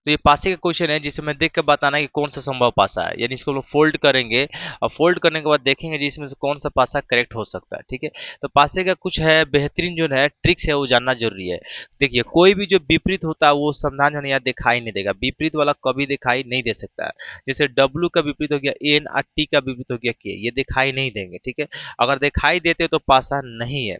तो ये पासे का क्वेश्चन है जिसमें देख के बताना कि कौन सा संभव पासा है, यानी इसको हम लोग फोल्ड करेंगे और फोल्ड करने के बाद देखेंगे जिसमें से कौन सा पासा करेक्ट हो सकता है। ठीक है, तो पासे का कुछ है बेहतरीन जो है ट्रिक्स है वो जानना जरूरी है। देखिए कोई भी जो विपरीत होता है वो समाधान जो है यहाँ दिखाई नहीं देगा, विपरीत वाला कभी दिखाई नहीं दे सकता है। जैसे W का विपरीत हो गया एन और T का विपरीत हो गया के, ये दिखाई नहीं देंगे। ठीक है, अगर दिखाई देते तो पासा नहीं है।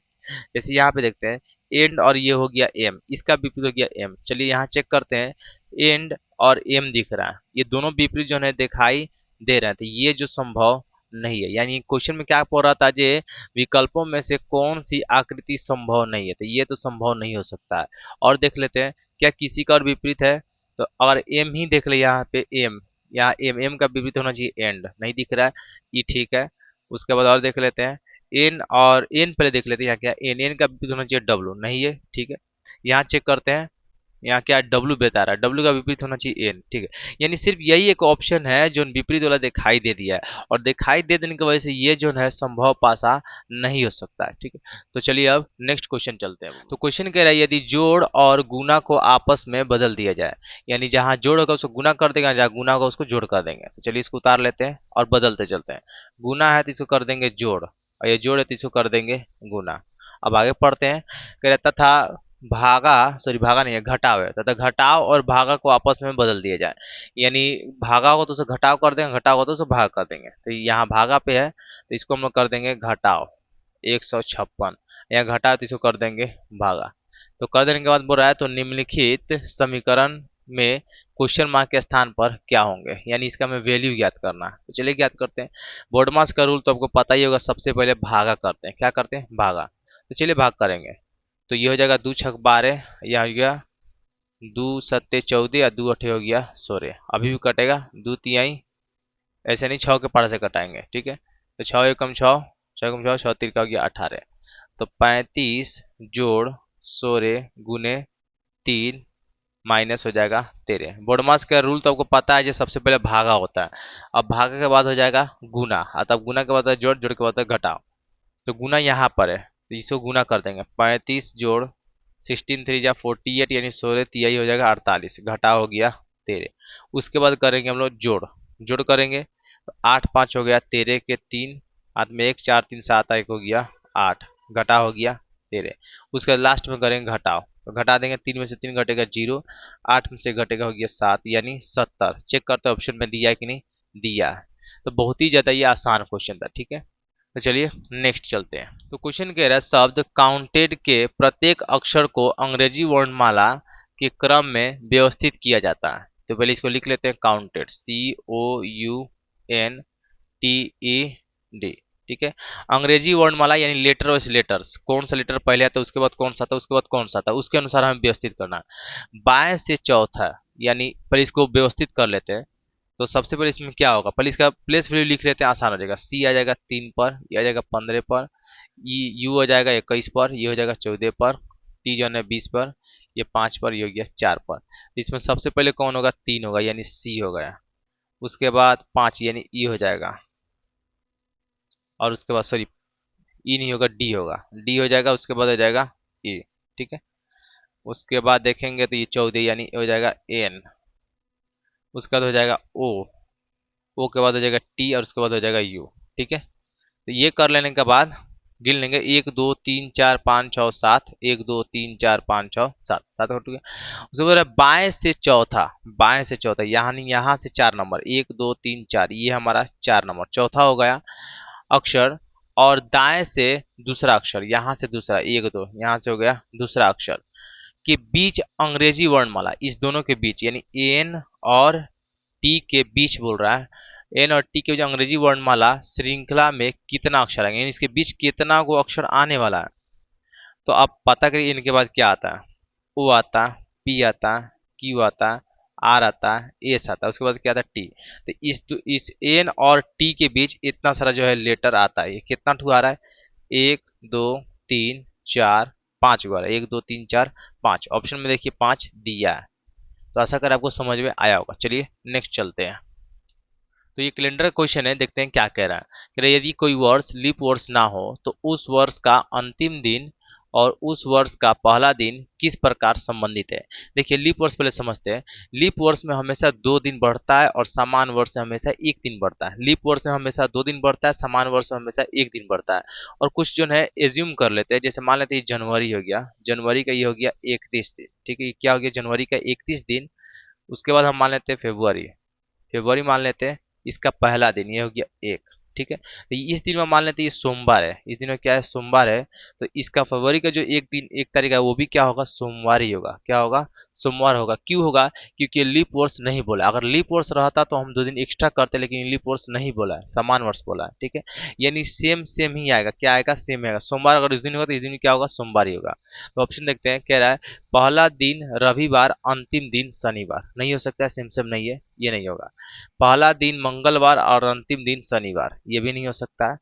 जैसे यहाँ पे देखते हैं एंड और ये हो गया एम, इसका विपरीत हो गया एम। चलिए यहाँ चेक करते हैं, एंड और एम दिख रहा है, ये दोनों विपरीत जो है दिखाई दे रहे हैं, तो ये जो संभव नहीं है। यानी क्वेश्चन में क्या पढ़ रहा था, जे विकल्पों में से कौन सी आकृति संभव नहीं है, तो ये तो संभव नहीं हो सकता है। और देख लेते हैं क्या किसी का और विपरीत है, तो अगर एम ही देख ले यहाँ पे एम, यहाँ एम, एम का विपरीत होना चाहिए एंड, नहीं दिख रहा है, ये ठीक है। उसके बाद और देख लेते हैं एन, और एन पहले देख लेते हैं यहाँ क्या एन, एन का विपरीत होना चाहिए डब्लू, नहीं है, ठीक है। यहाँ चेक करते हैं, यहाँ क्या डब्लू बता रहा है, डब्लू का विपरीत होना चाहिए एन, ठीक है। यानी सिर्फ यही एक ऑप्शन है जो विपरीत वाला दिखाई दे दिया है, और दिखाई दे देने की वजह से ये जो है संभव पासा नहीं हो सकता है। ठीक है, तो चलिए अब नेक्स्ट क्वेश्चन चलते हैं। तो क्वेश्चन कह रहा है यदि जोड़ और गुना को आपस में बदल दिया जाए, यानी जहां जोड़ होगा उसको गुना कर देगा, जहां गुना होगा उसको जोड़ कर देंगे। तो चलिए इसको उतार लेते हैं और बदलते चलते हैं। गुना है तो इसको कर देंगे जोड़, और ये जोड़ है तो इसको कर देंगे गुना। अब आगे पढ़ते हैं, कह रहे तथा भागा, सॉरी भागा नहीं है, घटाव है, तथा घटाव और भागा को आपस में बदल दिया जाए। यानी भागा होगा तो उसे घटाव कर देंगे, घटाव होगा तो उसे भाग कर देंगे। तो यहाँ भागा पे है तो इसको हम लोग कर देंगे घटाव 156, यहाँ घटाव तो इसको कर देंगे भागा। तो कर देने के बाद बोल रहा है तो निम्नलिखित समीकरण में क्वेश्चन मार्क के स्थान पर क्या होंगे, यानी इसका हमें वैल्यू ज्ञात करना है। तो चलिए ज्ञात करते हैं। बोर्डमास का रूल तो आपको पता ही होगा, सबसे पहले भागा करते हैं। क्या करते हैं? भागा। तो चलिए भाग करेंगे, तो ये हो जाएगा 2 छक 12, यह हो गया 2 सत्ते 14 और 2 अठे हो गया 16। अभी भी कटेगा 2 तिहाई, ऐसे नहीं 6 के पार से कटाएंगे। ठीक है, तो 6 एकम 6, 6 एकम 6, 6 तिरका हो गया 18। तो 35 जोड़ 16 गुने 3 माइनस हो जाएगा 13। बोर्डमास का रूल तो आपको पता है, जो सबसे पहले भागा होता है। अब भागा के बाद हो जाएगा गुना, तब गुना के बाद जोड़, जोड़ के बाद घटाओ। तो गुना यहाँ पर है तो इसको गुना कर देंगे, 35 जोड़ 16 3 जा 48, यानी 16 तिहाई हो जाएगा 48, घटा हो गया 13। उसके बाद करेंगे हम लोग जोड़, जोड़ करेंगे तो 8 5 हो गया 13 के 3, हाथ में 1 4 3 7 1 हो गया 8, घटा हो गया 13। उसके बाद लास्ट में करेंगे घटाओ, तो घटा देंगे, 3 में से 3 घटेगा 0, 8 में से घटेगा हो गया 7, यानी 70। चेक करते हैं ऑप्शन में दिया है कि नहीं दिया है। तो बहुत ही ज्यादा ये आसान क्वेश्चन था। ठीक है, तो चलिए नेक्स्ट चलते हैं। तो क्वेश्चन कह रहा है शब्द काउंटेड के प्रत्येक अक्षर को अंग्रेजी वर्णमाला के क्रम में व्यवस्थित किया जाता है। तो पहले इसको लिख लेते हैं, काउंटेड COUNTED। ठीक है, अंग्रेजी वर्णमाला यानी लेटर वाइज लेटर्स, कौन सा लेटर पहले आता है उसके बाद कौन सा था, उसके बाद कौन सा था, उसके अनुसार हमें व्यवस्थित करना है। बाएं से चौथा, यानी पहले इसको व्यवस्थित कर लेते हैं। तो सबसे पहले इसमें क्या होगा, पहले इसका प्लेस वैल्यू लिख लेते हैं, आसान हो जाएगा। सी आ जाएगा 3 पर, ये आ जाएगा 15 पर, यू हो जाएगा 21 पर, ये हो जाएगा 14 पर, टी जो है 20 पर, ये 5 पर, ये हो गया 4 पर। इसमें सबसे पहले कौन होगा? 3 होगा, यानी सी हो गया। उसके बाद 5 यानी ई हो जाएगा, और उसके बाद सॉरी ई नहीं होगा, डी होगा, डी हो जाएगा। उसके बाद हो जाएगा ई। ठीक है, उसके बाद देखेंगे तो ये 14 यानी हो जाएगा एन। उसके बाद हो जाएगा ओ, ओ के बाद हो जाएगा टी, और उसके बाद हो जाएगा यू। ठीक है, तो ये कर लेने के बाद गिन लेंगे 1 2 3 4 5 6 7, 1 2 3 4 5 6 7, 7 हो गया। उसके बाद बाएं से चौथा, बाएं से चौथा यानी यहाँ से 4 नंबर, 1 2 3 4, ये हमारा 4 नंबर चौथा हो गया अक्षर। और दाएं से दूसरा अक्षर, यहाँ से दूसरा 1 2, यहाँ से हो गया दूसरा अक्षर के बीच अंग्रेजी वर्णमाला, इस दोनों के बीच यानी एन और टी के बीच बोल रहा है, एन और टी के बीच अंग्रेजी वर्णमाला श्रृंखला में कितना अक्षर आएंगे, यानी इसके बीच कितना को अक्षर आने वाला है। तो आप पता करिए इनके बाद क्या आता है, ओ आता, पी आता, क्यू आता, आर आता, एस आता, उसके बाद क्या आता है टी। तो इस एन और टी के बीच इतना सारा जो है लेटर आता है। ये कितना ठू आ रहा है? 1 2 3 4 5 गो आ रहा है, 1 2 3 4 5, ऑप्शन में देखिए 5 दिया है। तो आशा कर आपको समझ में आया होगा। चलिए नेक्स्ट चलते हैं। तो ये कैलेंडर क्वेश्चन है, देखते हैं क्या कह रहा है। कह रहा है यदि कोई वर्ष लीप वर्ष ना हो तो उस वर्ष का अंतिम दिन और उस वर्ष का पहला दिन किस प्रकार संबंधित है। देखिए लीप वर्ष पहले समझते हैं। लीप वर्ष में हमेशा 2 दिन बढ़ता है और सामान्य वर्ष में हमेशा 1 दिन बढ़ता है। लीप वर्ष में हमेशा 2 दिन बढ़ता है, सामान्य वर्ष में हमेशा 1 दिन बढ़ता है। और कुछ जो है एज्यूम कर लेते हैं, जैसे मान लेते हैं जनवरी हो गया, जनवरी का ये हो गया 31 दिन, ठीक है, ये क्या हो गया जनवरी का 31 दिन। उसके बाद हम मान लेते हैं फेब्रुआरी, फेब्रुआरी मान लेते हैं इसका पहला दिन, ये हो गया 1, ठीक है। तो इस दिन में मान लेते हैं ये सोमवार है, इस दिन में क्या है सोमवार है, तो इसका फरवरी का जो 1 दिन 1 तारीख है वो भी क्या होगा सोमवार ही होगा, क्या होगा सोमवार होगा। क्यों होगा, क्योंकि लीप वर्ष नहीं बोला। अगर लीप वर्ष रहता तो हम 2 दिन एक्स्ट्रा करते, लेकिन लीप वर्ष नहीं बोला है, समान वर्ष बोला है, ठीक है। यानी सेम सेम ही आएगा, क्या आएगा सेम आएगा। सोमवार अगर इस दिन होगा तो इस दिन क्या होगा सोमवार ही होगा। तो ऑप्शन देखते हैं, कह रहा है पहला दिन रविवार, अंतिम दिन शनिवार, नहीं हो सकता है, सेम सेम नहीं है, ये नहीं होगा। पहला दिन मंगलवार और अंतिम दिन शनिवार, ये भी नहीं हो सकता है।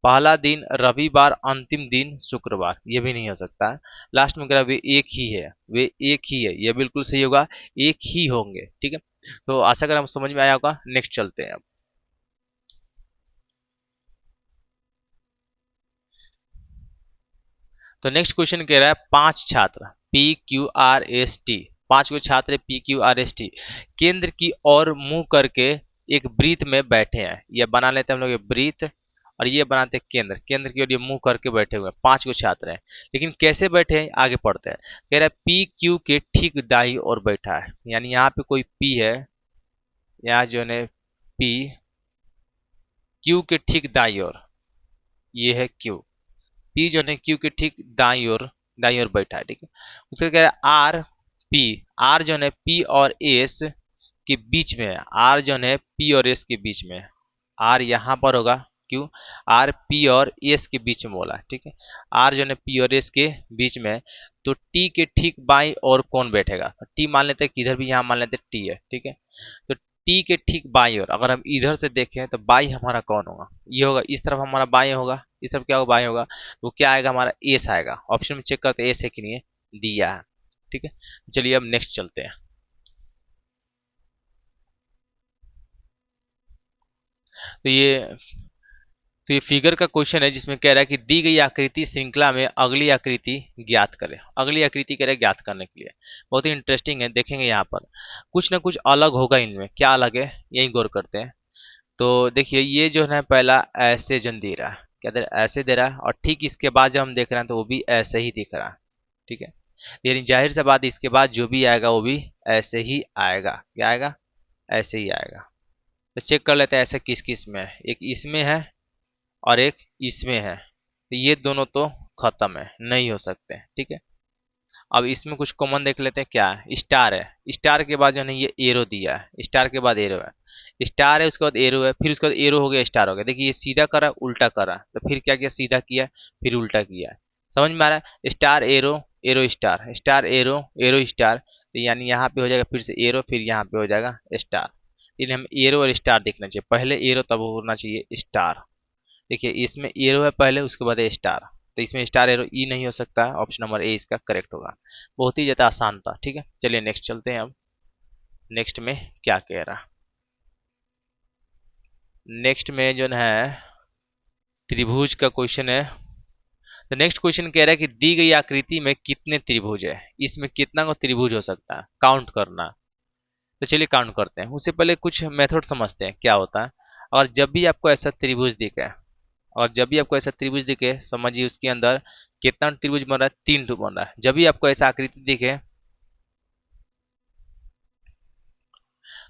पहला दिन रविवार, अंतिम दिन शुक्रवार, ये भी नहीं हो सकता है। लास्ट में कह रहा वे एक ही है, वे एक ही है, ये बिल्कुल सही होगा, एक ही होंगे, ठीक है। तो आशा करें हम समझ में आया होगा। नेक्स्ट चलते हैं अब। तो नेक्स्ट क्वेश्चन कह रहा है 5 छात्र PQRST, 5 छात्र PQRST केंद्र की ओर मुंह करके एक वृत्त में बैठे हैं। ये बना लेते हैं हम लोग, ये वृत्त, और ये बनाते हैं केंद्र, केंद्र की ओर ये मुंह करके बैठे हुए हैं। 5 छात्र हैं, लेकिन कैसे बैठे हैं आगे पढ़ते हैं। कह रहा है PQ के ठीक दाई ओर बैठा है, यानी यहाँ पे कोई P है, यहाँ जो है P, Q के ठीक दाई ओर ये है Q, P जो है Q के ठीक दाई ओर बैठा है, ठीक है। उसका कह रहा है आर पी, आर जो है P और S के बीच में है, आर जो है P और S के बीच में है, आर यहाँ पर होगा, क्यों, आर P और S के बीच में बोला है, ठीक है। आर जो है P और S के बीच में है, तो T के ठीक बाई और कौन बैठेगा। T मान लेते हैं कि इधर भी यहाँ मान लेते हैं T है, ठीक है। तो T के ठीक बाई ओर अगर हम इधर से देखें तो बाई हमारा कौन होगा, ये होगा, इस तरफ हमारा बाई होगा, इस तरफ क्या होगा बाई होगा, तो क्या आएगा हमारा एस आएगा। ऑप्शन में चेक करते हैं एस है कि नहीं है, दिया है, ठीक है। चलिए अब नेक्स्ट चलते हैं। तो ये फिगर का क्वेश्चन है, जिसमें कह रहा है कि दी गई आकृति श्रृंखला में अगली आकृति ज्ञात करें। अगली आकृति कह रहा है ज्ञात करने के लिए, बहुत ही इंटरेस्टिंग है, देखेंगे यहाँ पर कुछ ना कुछ अलग होगा इनमें, क्या अलग है यही गौर करते हैं। तो देखिए ये जो है पहला ऐसे जन दे रहा है, क्या दे रहा है ऐसे दे रहा है, और ठीक इसके बाद जब हम देख रहे हैं तो वो भी ऐसे ही दिख रहा है, ठीक है। यानी जाहिर सी बात इसके बाद जो भी आएगा वो भी ऐसे ही आएगा, क्या आएगा ऐसे ही आएगा। तो चेक कर लेते हैं ऐसे किस किस में है, एक इसमें है और एक इसमें है, तो ये दोनों तो खत्म है, नहीं हो सकते, ठीक है। अब इसमें कुछ कॉमन देख लेते हैं, क्या है स्टार है, स्टार के बाद जो है ये एरो दिया है, स्टार के बाद एरो है, स्टार है उसके बाद एरो है, फिर उसके बाद एरो हो गया स्टार हो गया। देखिए ये सीधा करा उल्टा करा, तो फिर क्या किया सीधा किया फिर उल्टा किया, समझ में आ रहा है। Star arrow, arrow star, star arrow, arrow star, तो यानी यहाँ पे हो जाएगा फिर से एरो, फिर यहाँ पे हो जाएगा स्टार। यानी हम एरो और स्टार देखना चाहिए, पहले एरो तब होना चाहिए स्टार। देखिए इसमें एरो है पहले उसके बाद स्टार, तो इसमें स्टार एरो ई नहीं हो सकता, ऑप्शन नंबर ए इसका करेक्ट होगा। बहुत ही ज़्यादा आसान था, ठीक है। चलिए नेक्स्ट चलते हैं अब, नेक्स्ट में क्या कह रहा, नेक्स्ट में जो है त्रिभुज का क्वेश्चन है। तो नेक्स्ट क्वेश्चन कह रहा है कि दी गई आकृति में कितने त्रिभुज है, इसमें कितना को त्रिभुज हो सकता है काउंट करना। तो चलिए काउंट करते हैं, उससे पहले कुछ मेथड समझते हैं क्या होता है। और जब भी आपको ऐसा त्रिभुज दिखे, और जब भी आपको ऐसा त्रिभुज दिखे समझिए उसके अंदर कितना त्रिभुज बन रहा है, 3 ठो बन रहा है। जब भी आपको ऐसा आकृति दिखे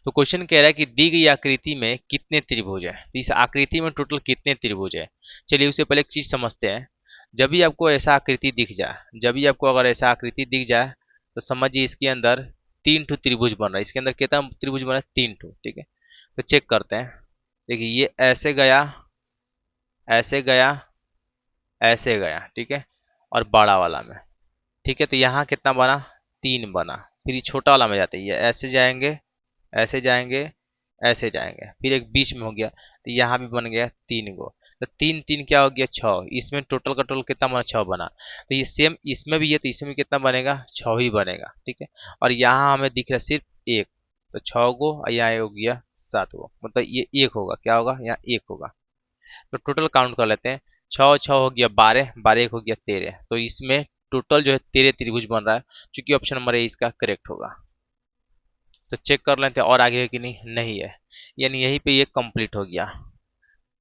तो क्वेश्चन कह रहा है कि दी गई आकृति में कितने त्रिभुज है, तो इस आकृति में टोटल कितने त्रिभुज है। चलिए उससे पहले एक चीज समझते हैं, जब भी आपको ऐसा आकृति दिख जाए, जब भी आपको अगर ऐसा आकृति दिख जाए तो समझिए इसके अंदर 3 ठो त्रिभुज बन रहा है, इसके अंदर कितना त्रिभुज बन रहा है 3 ठो, ठीक है। तो चेक करते हैं, देखिए ये ऐसे गया, ऐसे गया, ऐसे गया, ठीक है, और बड़ा वाला में, ठीक है। तो यहाँ कितना बना 3 बना, फिर ये छोटा वाला में जाते हैं, ये ऐसे जाएंगे, ऐसे जाएंगे, ऐसे जाएंगे, फिर एक बीच में हो गया, तो यहाँ भी बन गया 3 गो, तो 3 3 क्या हो गया 6, इसमें टोटल का टोटल कितना बना 6 बना। तो ये सेम इसमें भी है, तो इसमें भी कितना बनेगा 6 ही बनेगा, ठीक है। और यहाँ हमें दिख रहा है सिर्फ एक, तो 6 गो, और यहाँ हो गया 7 गो, मतलब ये एक होगा, क्या होगा यहाँ एक होगा। तो टोटल काउंट कर लेते हैं, 6 6 हो गया 12, 12 एक हो गया 13, तो इसमें टोटल जो है 13 त्रिभुज बन रहा है, क्योंकि ऑप्शन नंबर ए इसका करेक्ट होगा। तो चेक कर लेते हैं और आगे है कि नहीं, नहीं है, यानी यहीं पे ये कंप्लीट हो गया।